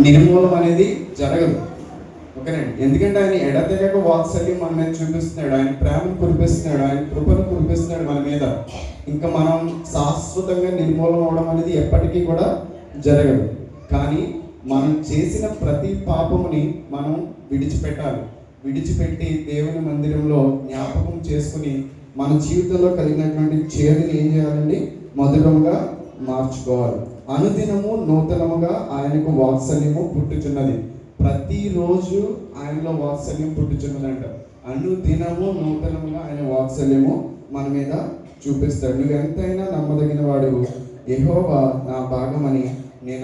నిర్మూలం అనేది జరగదు. ఓకేనండి. ఎందుకంటే ఆయన ఎడతెగక వాత్సల్యం మన మీద చూపిస్తున్నాడు, ఆయన ప్రేమను కురిపిస్తున్నాడు, ఆయన కృపను కురిపిస్తున్నాడు మన మీద. ఇంకా మనం శాశ్వతంగా నిర్మూలం అవడం అనేది ఎప్పటికీ కూడా జరగదు. కానీ మనం చేసిన ప్రతి పాపముని మనం విడిచిపెట్టాలి. విడిచిపెట్టి దేవుని మందిరంలో జ్ఞాపకం చేసుకుని మన జీవితంలో కలిగినటువంటి చేదుని ఏం చేయాలండి? మధురముగా మార్చుకోవాలి. అనుదినము నూతనముగా ఆయనకు వాత్సల్యము పుట్టుచున్నది. ప్రతిరోజు ఆయనలో వాత్సల్యం పుట్టుచున్నదంట. అనుదినము నూతనముగా ఆయన వాత్సల్యము మన మీద చూపిస్తాడు. నువ్వు ఎంతైనా నమ్మదగిన వాడు, యెహోవా నా భాగమని నేను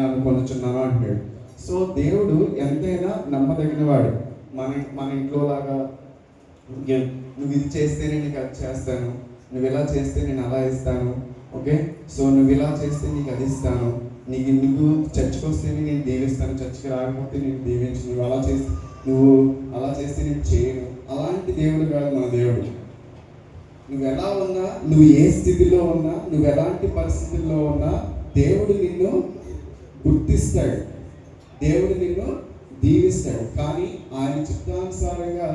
అనుకొనుచున్నాను అంటాడు. సో దేవుడు ఎంతైనా నమ్మదగిన వాడు. మన ఇంట్లో లాగా నువ్వు ఇది చేస్తేనే నీకు అది చేస్తాను, నువ్వు ఇలా చేస్తే నేను అలా ఇస్తాను, ఓకే, సో నువ్వు ఇలా చేస్తే నీకు అది ఇస్తాను, నువ్వు చర్చికి వస్తేనే నేను దీవిస్తాను, చర్చికి రాకపోతే నేను దీవించు, నువ్వు అలా చేస్తే నేను చేయను. అలాంటి దేవుడు కాదు మన దేవుడు. నువ్వు ఎలా ఉన్నా, నువ్వు ఏ స్థితిలో ఉన్నా, నువ్వు ఎలాంటి పరిస్థితుల్లో ఉన్నా దేవుడు నిన్ను గుర్తిస్తాడు, దేవుడు నిన్ను దీవిస్తాడు. కానీ ఆయన చిత్తానుసారంగా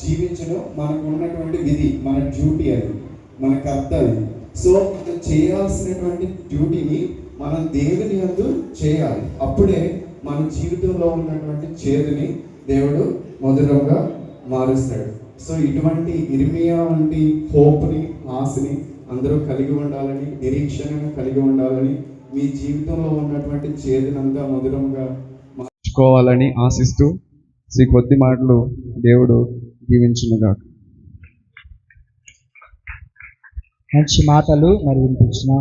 జీవించడం మనకు ఉన్నటువంటి విధి, మన డ్యూటీ, అది మన కర్తవ్యం. సో మనం చేయాల్సినటువంటి డ్యూటీని మనం దేవుని యందు చేయాలి. అప్పుడే మన జీవితంలో ఉన్నటువంటి చేదుని దేవుడు మధురంగా మారుస్తాడు. సో ఇటువంటి ఇర్మియా వంటి హోప్ని, ఆశని అందరూ కలిగి ఉండాలని, నిరీక్షణను కలిగి ఉండాలని, మీ జీవితంలో ఉన్నటువంటి చేదునంతా మధురంగా మార్చుకోవాలని ఆశిస్తూ ఈ కొద్ది మాటలు దేవుడు దీవించునుగా. మంచి మాటలు మరి వినిపించిన